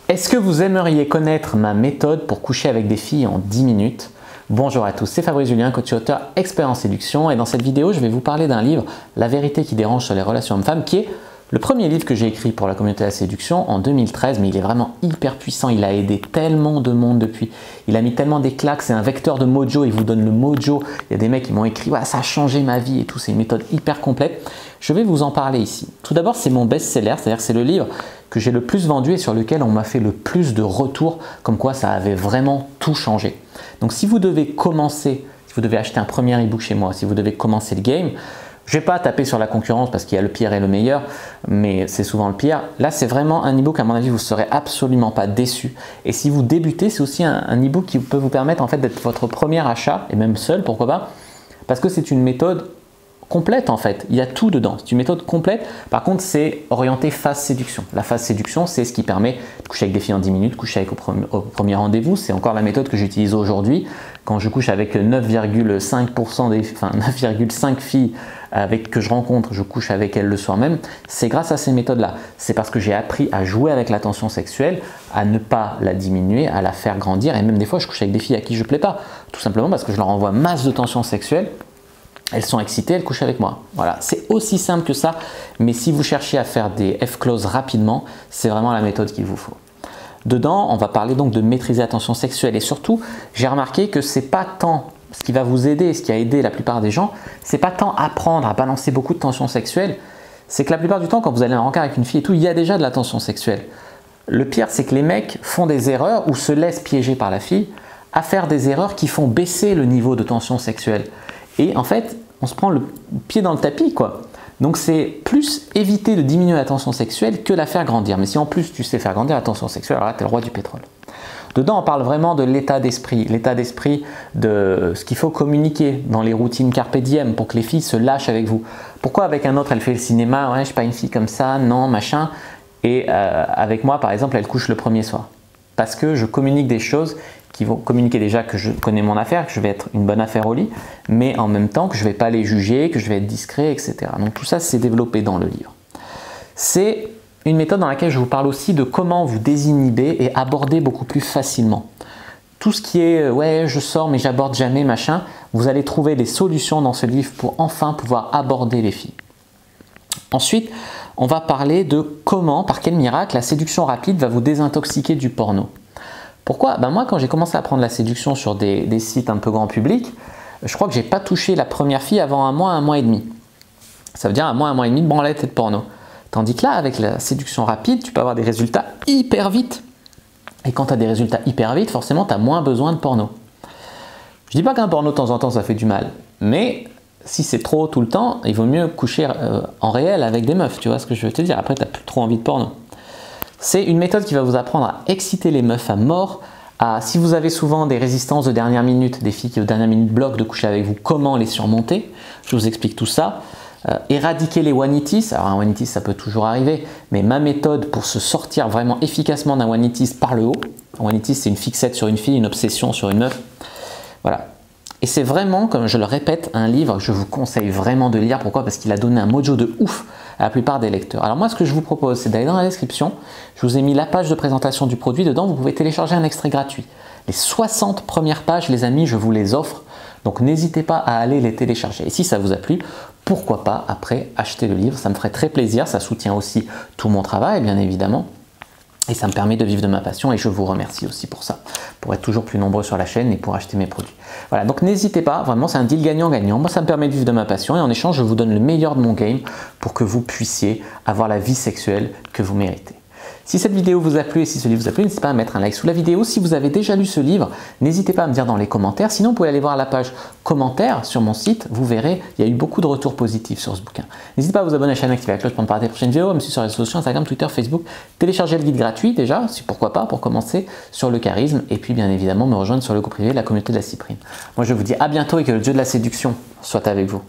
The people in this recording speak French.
Est-ce que vous aimeriez connaître ma méthode pour coucher avec des filles en 10 minutes? Bonjour à tous, c'est Fabrice Julien, coach et auteur expert en séduction, et dans cette vidéo, je vais vous parler d'un livre, La vérité qui dérange sur les relations hommes-femmes, qui est le premier livre que j'ai écrit pour la communauté de la séduction en 2013, mais il est vraiment hyper puissant, il a aidé tellement de monde depuis, il a mis tellement des claques, c'est un vecteur de mojo, il vous donne le mojo, il y a des mecs qui m'ont écrit ouais, ça a changé ma vie et tout, c'est une méthode hyper complète. Je vais vous en parler ici. Tout d'abord, c'est mon best-seller, c'est-à-dire que c'est le livre que j'ai le plus vendu et sur lequel on m'a fait le plus de retours, comme quoi ça avait vraiment tout changé. Donc si vous devez commencer, si vous devez acheter un premier e-book chez moi, si vous devez commencer le game, je ne vais pas taper sur la concurrence parce qu'il y a le pire et le meilleur, mais c'est souvent le pire. Là, c'est vraiment un e-book, à mon avis, vous ne serez absolument pas déçu. Et si vous débutez, c'est aussi un e-book qui peut vous permettre en fait d'être votre premier achat, et même seul, pourquoi pas, parce que c'est une méthode complète en fait, il y a tout dedans, c'est une méthode complète. Par contre, c'est orienté phase séduction. La phase séduction, c'est ce qui permet de coucher avec des filles en 10 minutes, coucher avec au premier rendez-vous. C'est encore la méthode que j'utilise aujourd'hui quand je couche avec 9,5% des, enfin 9,5 filles que je rencontre, je couche avec elles le soir même. C'est grâce à ces méthodes-là. C'est parce que j'ai appris à jouer avec la tension sexuelle, à ne pas la diminuer, à la faire grandir. Et même des fois, je couche avec des filles à qui je ne plais pas, tout simplement parce que je leur envoie masse de tension sexuelle. Elles sont excitées, elles couchent avec moi. Voilà, c'est aussi simple que ça, mais si vous cherchez à faire des F-close rapidement, c'est vraiment la méthode qu'il vous faut. Dedans, on va parler donc de maîtriser la tension sexuelle et surtout, j'ai remarqué que c'est pas tant ce qui va vous aider, ce qui a aidé la plupart des gens, c'est pas tant apprendre à balancer beaucoup de tension sexuelle, c'est que la plupart du temps, quand vous allez en rencard avec une fille et tout, il y a déjà de la tension sexuelle. Le pire, c'est que les mecs font des erreurs ou se laissent piéger par la fille à faire des erreurs qui font baisser le niveau de tension sexuelle. Et en fait, on se prend le pied dans le tapis, quoi. Donc c'est plus éviter de diminuer la tension sexuelle que la faire grandir. Mais si en plus tu sais faire grandir la tension sexuelle, alors là, tu es le roi du pétrole. Dedans, on parle vraiment de l'état d'esprit de ce qu'il faut communiquer dans les routines carpe diem pour que les filles se lâchent avec vous. Pourquoi avec un autre, elle fait le cinéma, ouais, je ne suis pas une fille comme ça, non, machin. Et avec moi, par exemple, elle couche le premier soir. Parce que je communique des choses qui vont communiquer déjà que je connais mon affaire, que je vais être une bonne affaire au lit, mais en même temps que je ne vais pas les juger, que je vais être discret, etc. Donc tout ça, c'est développé dans le livre. C'est une méthode dans laquelle je vous parle aussi de comment vous désinhiber et aborder beaucoup plus facilement. Tout ce qui est « ouais, je sors mais j'aborde jamais, machin », vous allez trouver des solutions dans ce livre pour enfin pouvoir aborder les filles. Ensuite, on va parler de comment, par quel miracle, la séduction rapide va vous désintoxiquer du porno. Pourquoi? Ben moi, quand j'ai commencé à prendre la séduction sur des sites un peu grand public, je crois que j'ai pas touché la première fille avant un mois et demi. Ça veut dire un mois et demi de branlette et de porno. Tandis que là, avec la séduction rapide, tu peux avoir des résultats hyper vite. Et quand tu as des résultats hyper vite, forcément, tu as moins besoin de porno. Je dis pas qu'un porno de temps en temps, ça fait du mal. Mais si c'est trop tout le temps, il vaut mieux coucher en réel avec des meufs. Tu vois ce que je veux te dire? Après, tu n'as plus trop envie de porno. C'est une méthode qui va vous apprendre à exciter les meufs à mort, si vous avez souvent des résistances de dernière minute, des filles qui de dernière minute bloquent de coucher avec vous, comment les surmonter? Je vous explique tout ça. Éradiquer les one-itis, alors un one-itis ça peut toujours arriver, mais ma méthode pour se sortir vraiment efficacement d'un one-itis par le haut, un one-itis c'est une fixette sur une fille, une obsession sur une meuf, voilà. Et c'est vraiment, comme je le répète, un livre que je vous conseille vraiment de lire. Pourquoi? Parce qu'il a donné un mojo de ouf à la plupart des lecteurs. Alors moi, ce que je vous propose, c'est d'aller dans la description. Je vous ai mis la page de présentation du produit. Dedans, vous pouvez télécharger un extrait gratuit. Les 60 premières pages, les amis, je vous les offre. Donc n'hésitez pas à aller les télécharger. Et si ça vous a plu, pourquoi pas après acheter le livre? Ça me ferait très plaisir. Ça soutient aussi tout mon travail, bien évidemment. Et ça me permet de vivre de ma passion et je vous remercie aussi pour ça, pour être toujours plus nombreux sur la chaîne et pour acheter mes produits. Voilà, donc n'hésitez pas, vraiment c'est un deal gagnant-gagnant. Moi ça me permet de vivre de ma passion et en échange je vous donne le meilleur de mon game pour que vous puissiez avoir la vie sexuelle que vous méritez. Si cette vidéo vous a plu et si ce livre vous a plu, n'hésitez pas à mettre un like sous la vidéo. Si vous avez déjà lu ce livre, n'hésitez pas à me dire dans les commentaires. Sinon, vous pouvez aller voir la page commentaires sur mon site. Vous verrez, il y a eu beaucoup de retours positifs sur ce bouquin. N'hésitez pas à vous abonner à la chaîne, activer la cloche pour ne pas rater les prochaines vidéos. Même si sur les réseaux sociaux, Instagram, Twitter, Facebook, téléchargez le guide gratuit déjà, si pourquoi pas, pour commencer sur le charisme. Et puis bien évidemment, me rejoindre sur le groupe privé, la communauté de la cyprine. Moi, je vous dis à bientôt et que le dieu de la séduction soit avec vous.